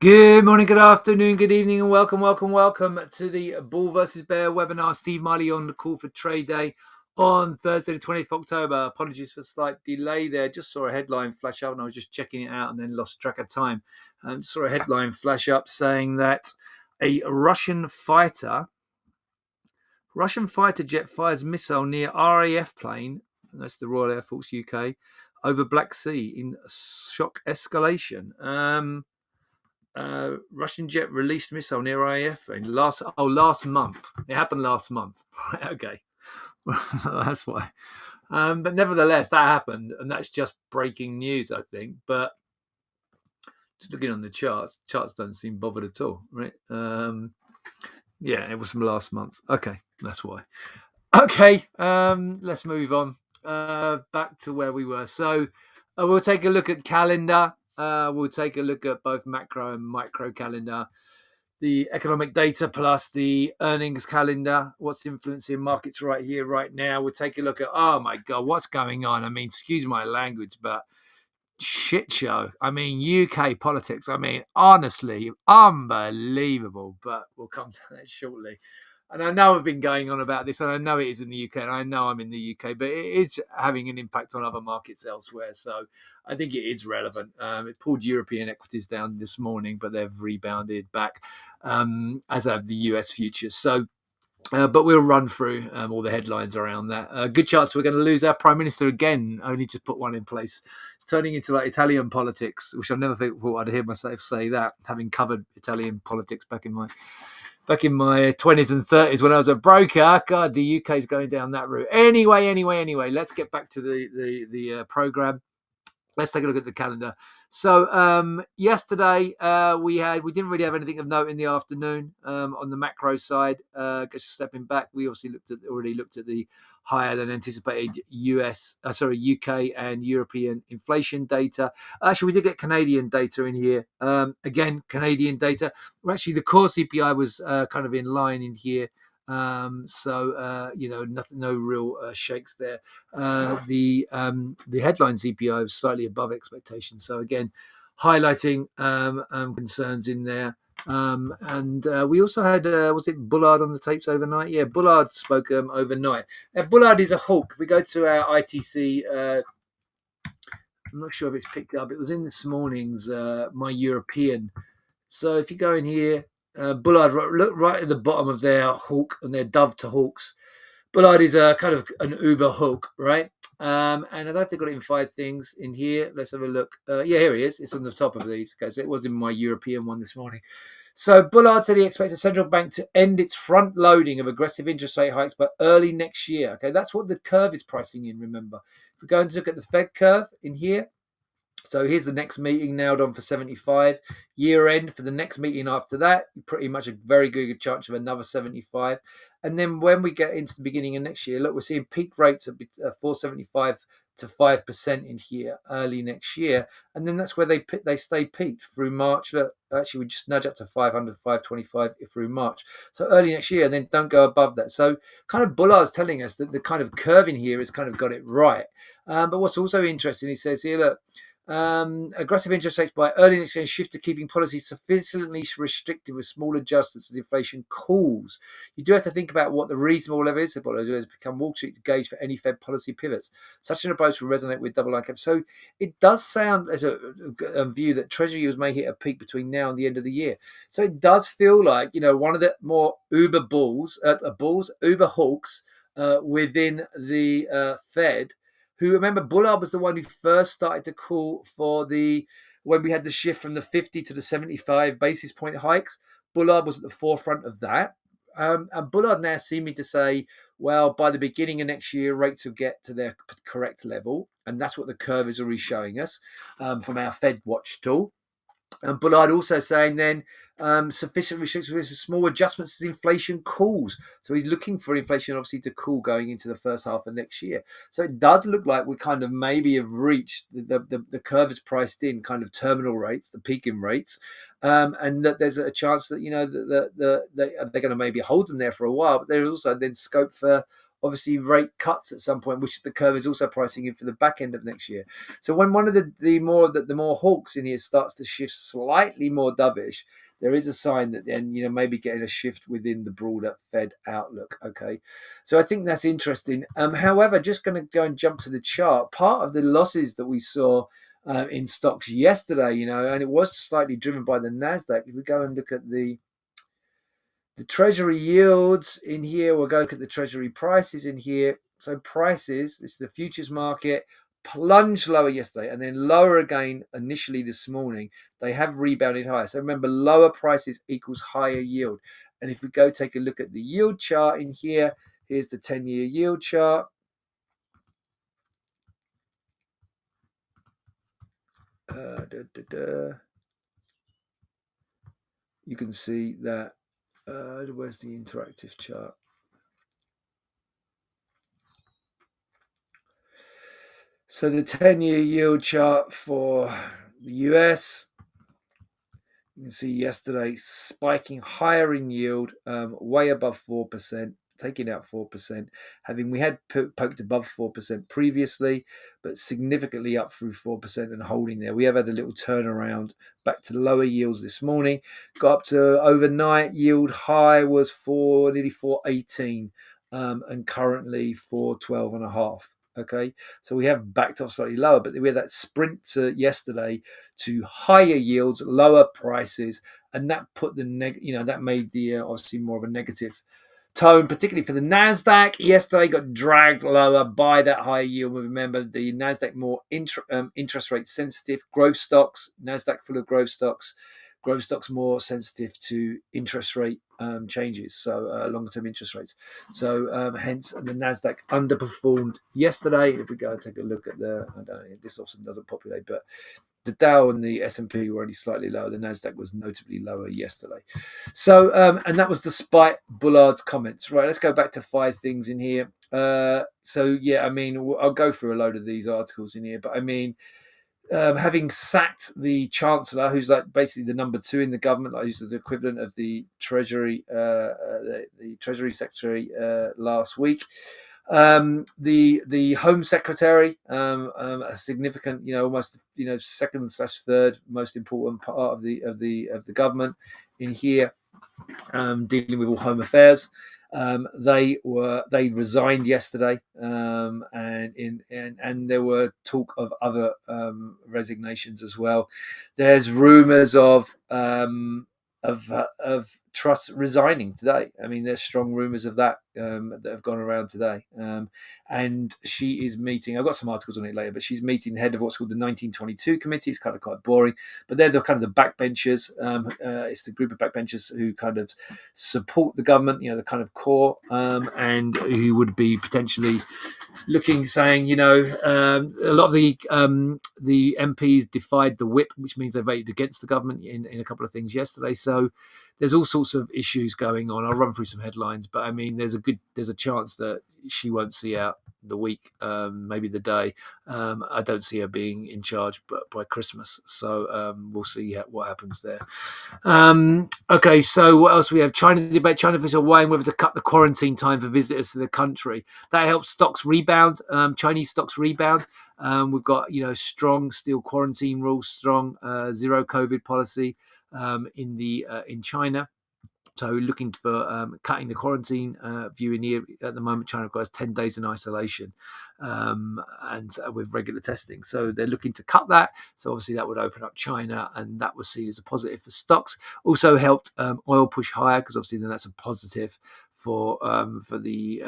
Good morning, good afternoon, good evening, and welcome to the Bull versus Bear webinar. Steve Miley on the call for trade day on Thursday, the 20th of October. Apologies for slight delay there. Just saw a headline flash up and I was just checking it out and then lost track of time. Saw a headline flash up saying that a Russian fighter jet fires missile near RAF plane, that's the Royal Air Force UK, over Black Sea in shock escalation. Russian jet released missile near RAF last month. It happened last month. Right, okay. That's why. But nevertheless, that happened, and that's just breaking news, I think. But just looking on the charts don't seem bothered at all, right? Yeah, it was from last month. Okay, that's why. Okay, let's move on. Back to where we were. So we'll take a look at calendar. We'll take a look at both macro and micro calendar, the economic data plus the earnings calendar, what's influencing markets right here, right now. We'll take a look at, oh my God, what's going on? I mean, excuse my language, but shit show. I mean, UK politics, I mean, honestly, unbelievable, but we'll come to that shortly. And I know I've been going on about this, and I know it is in the UK, and I know I'm in the UK, but it is having an impact on other markets elsewhere. So I think it is relevant. It pulled European equities down this morning, but they've rebounded back, as have the US futures. So but we'll run through all the headlines around that. Good chance we're going to lose our Prime Minister again, only to put one in place. It's turning into like Italian politics, which I never thought I'd hear myself say that, having covered Italian politics back in my 20s and 30s when I was a broker. God, the UK is going down that route. Anyway, let's get back to the program. Let's take a look at the calendar. So yesterday we didn't really have anything of note in the afternoon on the macro side. Just stepping back, we obviously already looked at the higher than anticipated UK and European inflation data. Actually, we did get Canadian data in here. Again, Canadian data. Well, actually, the core CPI was kind of in line in here. Nothing, no real shakes there. The headline CPI was slightly above expectations. So again, highlighting concerns in there. We also had, was it Bullard on the tapes overnight? Yeah, Bullard spoke overnight. Bullard is a hawk. If we go to our ITC, I'm not sure if it's picked up. It was in this morning's My European. So if you go in here, Bullard, look right at the bottom of their hawk and their dove to hawks. Bullard is a kind of an Uber hook, right? And I don't know if they've got it in 5 things in here. Let's have a look. Yeah, here he is. It's on the top of these. Okay, so it was in My European one this morning. So Bullard said he expects the central bank to end its front loading of aggressive interest rate hikes by early next year. Okay, that's what the curve is pricing in, remember. If we're going to look at the Fed curve in here, so here's the next meeting nailed on for 75. Year end for the next meeting after that, pretty much a very good chance of another 75. And then when we get into the beginning of next year, look, we're seeing peak rates of 475 to 5% in here early next year. And then that's where they stay peaked through March. Look, actually, we just nudge up to 500, 525 through March. So early next year, and then don't go above that. So kind of Bullard's telling us that the kind of curve in here has kind of got it right. But what's also interesting, he says here, look, aggressive interest rates by early next year shift to keeping policies sufficiently restrictive with small adjustments as inflation cools. You do have to think about what the reasonable level is. What I do is become Wall Street to gauge for any Fed policy pivots. Such an approach will resonate with double line cap. So it does sound as a view that Treasury yields may hit a peak between now and the end of the year. So it does feel like, one of the more Uber Uber hawks within the Fed. Who, remember, Bullard was the one who first started to call for when we had the shift from the 50 to the 75 basis point hikes. Bullard was at the forefront of that. And Bullard now seeming to say, well, by the beginning of next year, rates will get to their correct level. And that's what the curve is already showing us from our Fed Watch tool. And Bullard also saying then sufficient restrictions with small adjustments as inflation cools. So he's looking for inflation obviously to cool going into the first half of next year. So it does look like we kind of maybe have reached the curve is priced in kind of terminal rates, the peaking rates, and that there's a chance that they're going to maybe hold them there for a while, but there's also then scope for obviously rate cuts at some point, which the curve is also pricing in for the back end of next year. So when one of the more hawks in here starts to shift slightly more dovish, there is a sign that then, maybe getting a shift within the broader Fed outlook. Okay, so I think that's interesting. However, just going to go and jump to the chart. Part of the losses that we saw in stocks yesterday, and it was slightly driven by the Nasdaq. If we go and look at the treasury yields in here, we'll go look at the treasury prices in here. So prices, this is the futures market, plunged lower yesterday and then lower again initially this morning. They have rebounded higher. So remember, lower prices equals higher yield. And if we go take a look at the yield chart in here, here's the 10-year yield chart. You can see that, where's the interactive chart? So the 10-year yield chart for the US, you can see yesterday spiking higher in yield, way above 4%, taking out 4%. We had poked above 4% previously, but significantly up through 4% and holding there. We have had a little turnaround back to lower yields this morning. Got up to overnight yield high was nearly 418, and currently 412.5. Okay, so we have backed off slightly lower, but we had that sprint yesterday to higher yields, lower prices, and that put that made the obviously more of a negative tone, particularly for the Nasdaq. Yesterday got dragged lower by that higher yield. Remember, the Nasdaq more interest rate sensitive, growth stocks. Nasdaq full of growth stocks. Growth stocks more sensitive to interest rate changes, so longer-term interest rates. So hence the Nasdaq underperformed yesterday. If we go and take a look at I don't know, this often doesn't populate, but the Dow and the S&P were only slightly lower. The Nasdaq was notably lower yesterday. So and that was despite Bullard's comments. Right, let's go back to 5 things in here. So yeah, I mean, I'll go through a load of these articles in here, but I mean, having sacked the Chancellor, who's like basically the number 2 in the government, like who's the equivalent of the Treasury, the Treasury Secretary last week. The Home Secretary, a significant, almost, second/third most important part of the government in here, dealing with all home affairs. They resigned yesterday, and there were talk of other resignations as well. There's rumours of Truss resigning today. I mean, there's strong rumours of that that have gone around today. And she is meeting, I've got some articles on it later, but she's meeting the head of what's called the 1922 committee. It's kind of quite boring, but they're the kind of the backbenchers. It's the group of backbenchers who kind of support the government, the kind of core, and who would be potentially looking, saying, a lot of the MPs defied the whip, which means they voted against the government in a couple of things yesterday. So there's all sorts of issues going on. I'll run through some headlines, but I mean, there's a chance that she won't see out the week, maybe the day. I don't see her being in charge by Christmas, so we'll see what happens there. Okay, so what else we have? China debate. China officials weighing whether to cut the quarantine time for visitors to the country. That helps stocks rebound. Chinese stocks rebound. We've got strong still quarantine rules, strong zero COVID policy in China. So looking for cutting the quarantine view in here at the moment. China requires 10 days in isolation and with regular testing. So they're looking to cut that. So obviously that would open up China, and that was seen as a positive for stocks. Also helped oil push higher, because obviously then that's a positive for the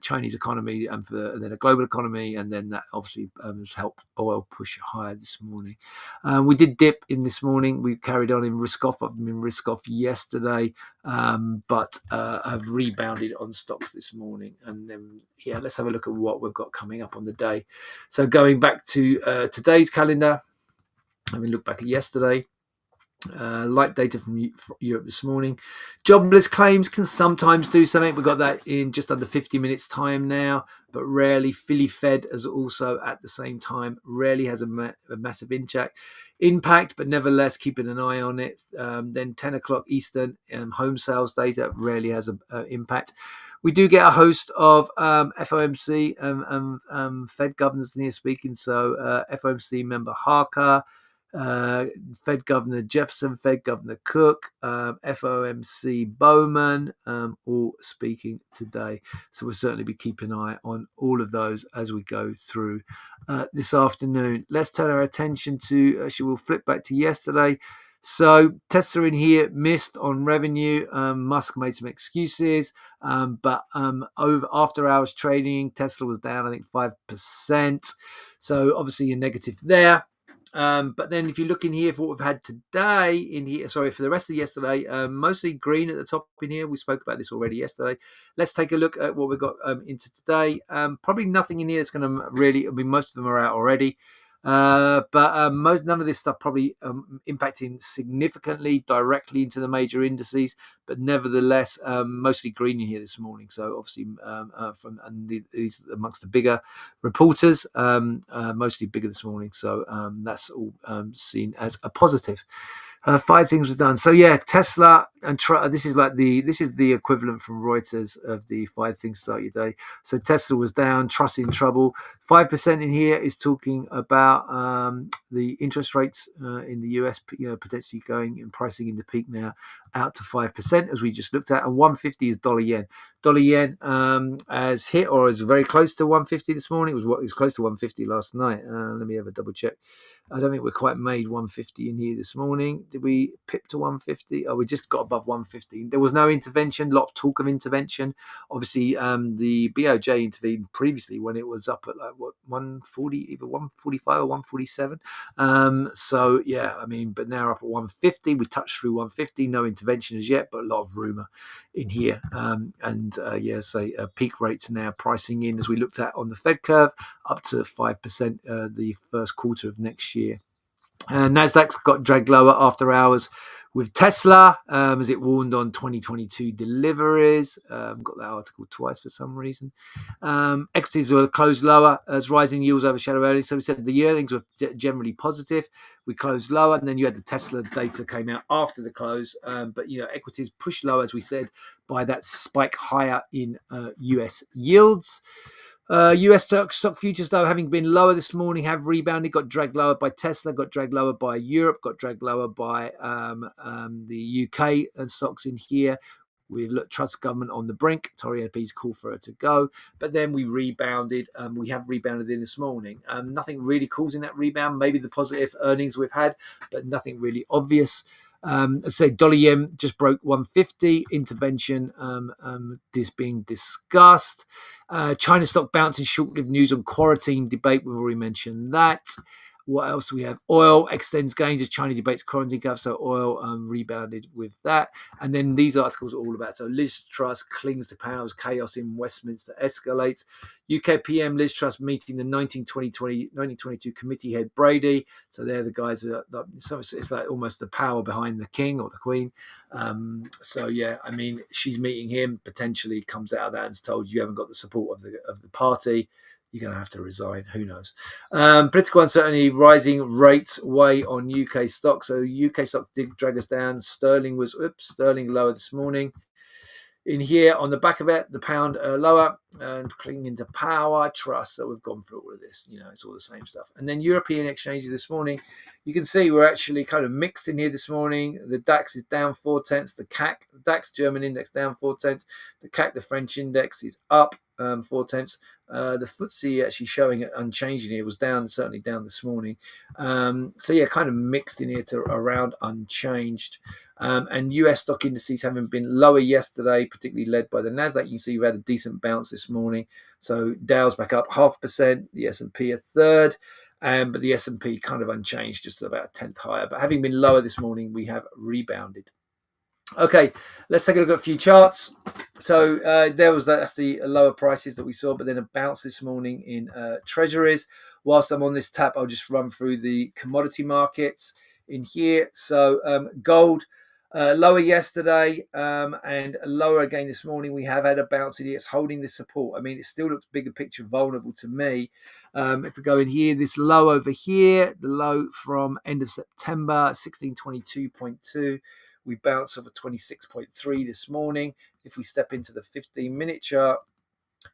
Chinese economy and then a global economy, and then that obviously has helped oil push higher this morning. We did dip in this morning. We carried on in risk off. I've been in risk off yesterday, but have rebounded on stocks this morning. And then let's have a look at what we've got coming up on the day. So going back to today's calendar, having looked back at yesterday. Light data from Europe this morning. Jobless claims can sometimes do something. We've got that in just under 50 minutes time now, but rarely. Philly Fed as also at the same time rarely has a massive impact, but nevertheless keeping an eye on it. Then 10 o'clock Eastern, home sales data rarely has an impact. We do get a host of FOMC Fed governors in here speaking. So FOMC member Harker, Fed Governor Jefferson, Fed Governor Cook, FOMC Bowman, all speaking today. So we'll certainly be keeping an eye on all of those as we go through this afternoon. Let's turn our attention to, actually, we'll flip back to yesterday. So Tesla in here missed on revenue. Musk made some excuses, but over after hours trading, Tesla was down, I think, 5%. So obviously a negative there. But then if you look in here for what we've had today in here, sorry, for the rest of yesterday, mostly green at the top in here. We spoke about this already yesterday. Let's take a look at what we've got into today. Probably nothing in here that's going to really, I mean, most of them are out already. But none of this stuff probably impacting significantly directly into the major indices, but nevertheless mostly green in here this morning. So obviously these amongst the bigger reporters, mostly bigger this morning. So that's all seen as a positive. 5 things were done. So yeah, Tesla and this is the equivalent from Reuters of the 5 things start your day. So Tesla was down, Truss in trouble. 5% in here is talking about the interest rates in the US, potentially going and pricing in the peak now out to 5%, as we just looked at. And 150 is dollar yen. Dollar yen has hit or is very close to 150 this morning. It was close to 150 last night. Let me have a double check. I don't think we're quite made 150 in here this morning. Did we pip to 150? Oh, we just got above 150. There was no intervention, a lot of talk of intervention. Obviously, the BOJ intervened previously when it was up at 140, either 145 or 147. So, yeah, I mean, but now up at 150. We touched through 150. No intervention as yet, but a lot of rumour in here. Peak rates now pricing in, as we looked at on the Fed curve, up to 5% the first quarter of next year. Nasdaq got dragged lower after hours with Tesla, as it warned on 2022 deliveries. Got that article twice for some reason. Equities were closed lower as rising yields overshadow earnings. So we said the earnings were generally positive. We closed lower, and then you had the Tesla data came out after the close. But equities pushed lower, as we said, by that spike higher in US yields. US stock futures, though, having been lower this morning, have rebounded, got dragged lower by Tesla, got dragged lower by Europe, got dragged lower by the UK and stocks in here. We've looked Truss government on the brink. Tory MPs call for her to go. But then we rebounded. We have rebounded in this morning. Nothing really causing that rebound. Maybe the positive earnings we've had, but nothing really obvious. Dollar yen just broke 150. Intervention is being discussed. China stock bouncing, short-lived news on quarantine debate. We've already mentioned that. What else do we have? Oil extends gains as China debates quarantine cuff. So oil rebounded with that. And then these articles are all about. So Liz Truss clings to power as chaos in Westminster escalates. UK PM Liz Truss meeting the 1922 committee head Brady. So they're the guys that it's like almost the power behind the king or the queen. She's meeting him. Potentially comes out of that and is told you haven't got the support of the party. You're going to have to resign. Who knows? Political uncertainty, rising rates weigh on UK stocks. So UK stock did drag us down. Sterling lower this morning. In here, on the back of it, the pound lower and clinging to power, trust. So we've gone through all of this. It's all the same stuff. And then European exchanges this morning, you can see we're actually kind of mixed in here this morning. The DAX is down 0.4. The CAC, the DAX German index down 0.4. The CAC, the French index, is up 0.4. The FTSE actually showing it unchanged in here, was certainly down this morning. Kind of mixed in here to around unchanged. And US stock indices having been lower yesterday, particularly led by the Nasdaq. You can see we've had a decent bounce this morning. So Dow's back up 0.5%, the S&P a third, but the S&P kind of unchanged, just about a tenth higher. But having been lower this morning, we have rebounded. Okay, let's take a look at a few charts. So that's the lower prices that we saw, but then a bounce this morning in treasuries. Whilst I'm on this tab, I'll just run through the commodity markets in here. So gold lower yesterday and lower again this morning. We have had a bounce in here. It's holding this support. I mean, it still looks bigger picture vulnerable to me. If we go in here, this low over here, the low from end of September, 1622.2. We bounced off a 26.3 this morning. if we step into the 15-minute chart,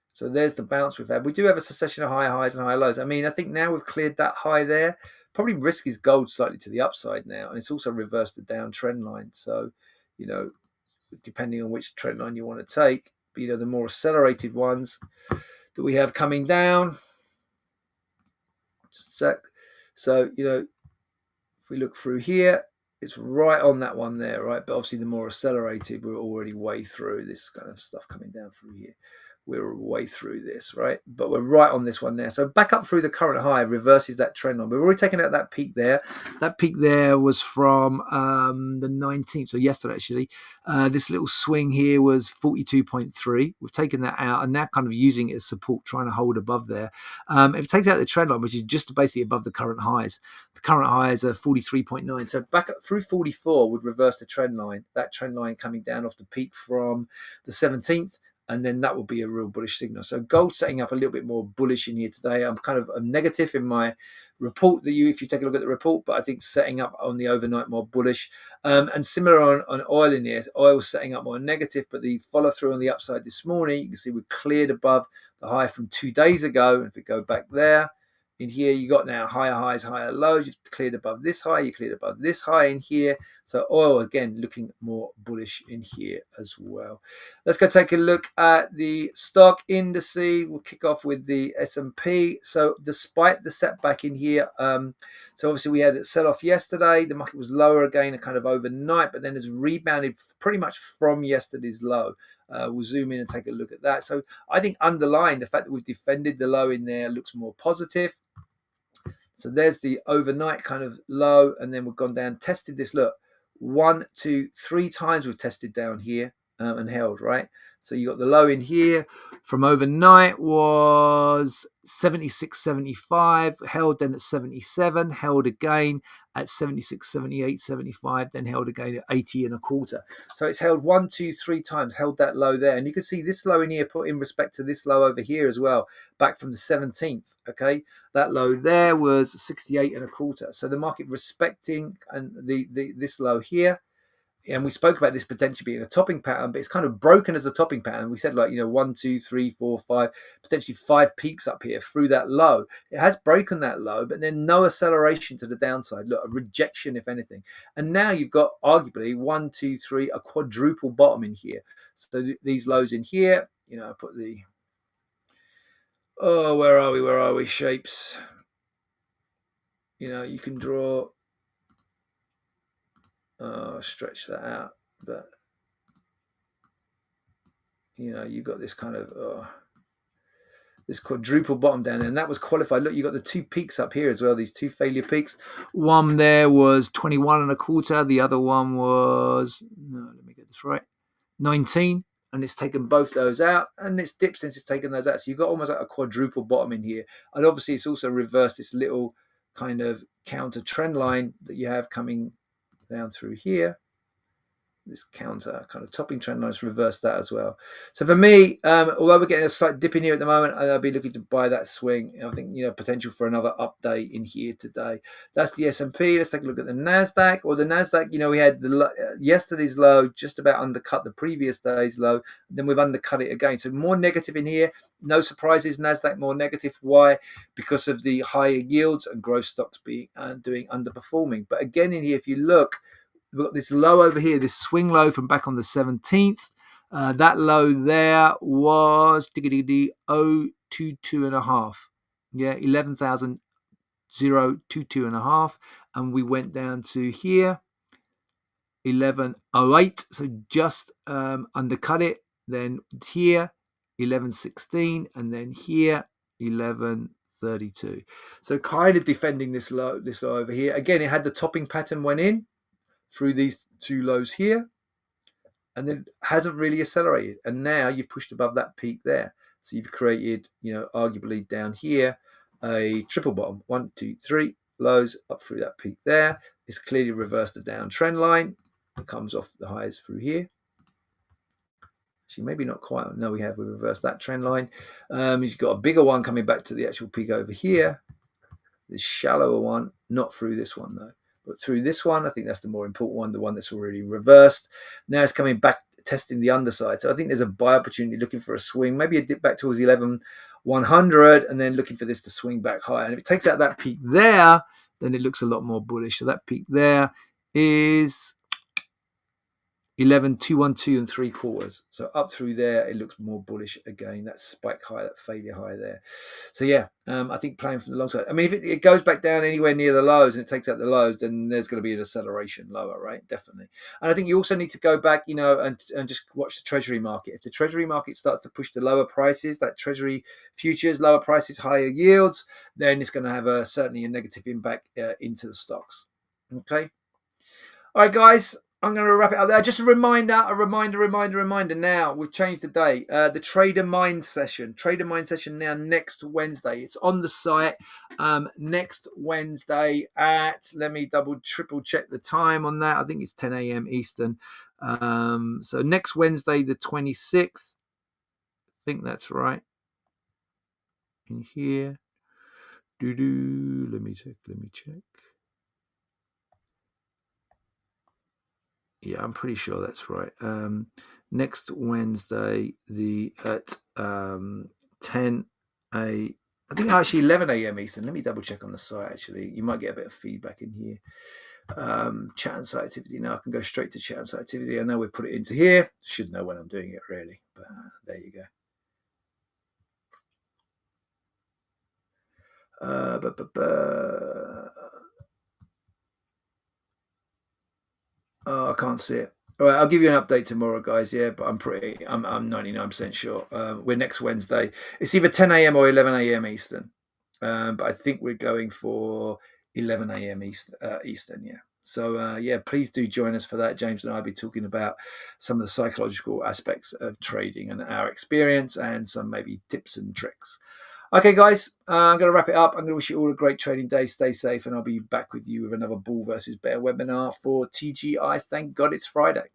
so there's the bounce we've had. We do have a succession of higher highs and higher lows. I mean, I think now we've cleared that high there. Probably risk is gold slightly to the upside now, and it's also reversed the down trend line. So, you know, depending on which trend line you want to take, but, you know, the more accelerated ones that we have coming down. Just a sec. So, you know, if we look through here, it's right on that one there, right? But obviously the more accelerated, we're already way through this kind of stuff coming down through here. We're way through this, right? But we're right on this one there. So back up through the current high reverses that trend line. We've already taken out that peak there. That peak there was from the 19th, so yesterday actually. This little swing here was 42.3. We've taken that out and now kind of using it as support, trying to hold above there. If it takes out the trend line, which is just basically above the current highs. The current highs are 43.9. So back up through 44 would reverse the trend line. That trend line coming down off the peak from the 17th. And then that will be a real bullish signal. So gold setting up a little bit more bullish in here today. I'm kind of negative in my report if you take a look at the report, but I think setting up on the overnight more bullish. And similar on oil in here. Oil setting up more negative, but the follow through on the upside this morning, you can see we cleared above the high from 2 days ago. And if we go back there, in here, you got now higher highs, higher lows. You've cleared above this high. You cleared above this high in here. So oil, again, looking more bullish in here as well. Let's go take a look at the stock indices. We'll kick off with the S&P. So despite the setback in here, so obviously we had a sell-off yesterday. The market was lower again, kind of overnight, but then it's rebounded pretty much from yesterday's low. We'll zoom in and take a look at that. So I think underlying the fact that we've defended the low in there looks more positive. So there's the overnight kind of low, and then we've gone down, tested this. Look, 1, 2, 3 times we've tested down here and held, right? So you got the low in here from overnight was 76.75, held then at 77, held again at 76.78, 75, then held again at 80.25. So it's held 1, 2, 3 times, held that low there. And you can see this low in here put in respect to this low over here as well, back from the 17th, okay? That low there was 68.25. So the market respecting and this low here. And we spoke about this potentially being a topping pattern, but it's kind of broken as a topping pattern. We said 1, 2, 3, 4, 5, potentially 5 peaks up here through that low. It has broken that low, but then no acceleration to the downside. Look, a rejection, if anything. And now you've got arguably 1, 2, 3, a quadruple bottom in here. So these lows in here, I put the, where are we? Shapes. You can draw, stretch that out, but you've got this kind of this quadruple bottom down there, and that was qualified. Look, you got the 2 peaks up here as well, these 2 failure peaks. One there was 21.25, the other one was, let me get this right, 19, and it's taken both those out, and it's dipped since it's taken those out. So you've got almost like a quadruple bottom in here, and obviously it's also reversed this little kind of counter trend line that you have coming down through here. This counter kind of topping trend line has reversed that as well. So for me, although we're getting a slight dip in here at the moment, I'll be looking to buy that swing. I think potential for another update in here today. That's the S&P. Let's take a look at the Nasdaq. Or the Nasdaq, we had yesterday's low just about undercut the previous day's low. Then we've undercut it again. So more negative in here. No surprises. Nasdaq more negative. Why? Because of the higher yields and growth stocks doing underperforming. But again in here, if you look, we've got this low over here, this swing low from back on the 17th. That low there was 022.5. Yeah, 11,022.5. And we went down to here, 1108. So just undercut it. Then here, 1116. And then here, 1132. So kind of defending this low over here. Again, it had the topping pattern went in through these 2 lows here, and then hasn't really accelerated. And now you've pushed above that peak there. So you've created, arguably down here, a triple bottom. 1, 2, 3 lows up through that peak there. It's clearly reversed the down trend line. It comes off the highs through here. Actually, maybe not quite. No, we've reversed that trend line. You've got a bigger one coming back to the actual peak over here. This shallower one, not through this one though. But through this one, I think that's the more important one, the one that's already reversed. Now it's coming back testing the underside. So I think there's a buy opportunity looking for a swing, maybe a dip back towards 11,100, and then looking for this to swing back higher. And if it takes out that peak there, then it looks a lot more bullish. So that peak there is 11,212 3/4. So up through there, it looks more bullish again. That spike high, that failure high there. So yeah, I think playing from the long side. I mean, if it goes back down anywhere near the lows and it takes out the lows, then there's going to be an acceleration lower, right? Definitely. And I think you also need to go back, and just watch the treasury market. If the treasury market starts to push to lower prices, like treasury futures, lower prices, higher yields, then it's going to have certainly a negative impact into the stocks. Okay. All right, guys. I'm going to wrap it up there. Just a reminder now. We've changed the day. The Trader Mind session. Trader Mind session now next Wednesday. It's on the site next Wednesday at, let me triple check the time on that. I think it's 10 a.m. Eastern. So next Wednesday, the 26th. I think that's right. In here. Let me check. Yeah, I'm pretty sure that's right. Next Wednesday, at 10 a. I think actually 11 a.m. Eastern. Let me double check on the site. Actually, you might get a bit of feedback in here. Chat and site activity. Now I can go straight to chat and site activity. I know we've put it into here. Should know when I'm doing it really, but there you go. Oh, I can't see it. All right, I'll give you an update tomorrow, guys. Yeah, but I'm 99% sure. We're next Wednesday. It's either 10 a.m. or 11 a.m. Eastern. But I think we're going for 11 a.m. Eastern. Yeah. So yeah, please do join us for that. James and I will be talking about some of the psychological aspects of trading and our experience, and some maybe tips and tricks. Okay, guys, I'm going to wrap it up. I'm going to wish you all a great trading day. Stay safe, and I'll be back with you with another Bull versus Bear webinar for TGI. Thank God it's Friday.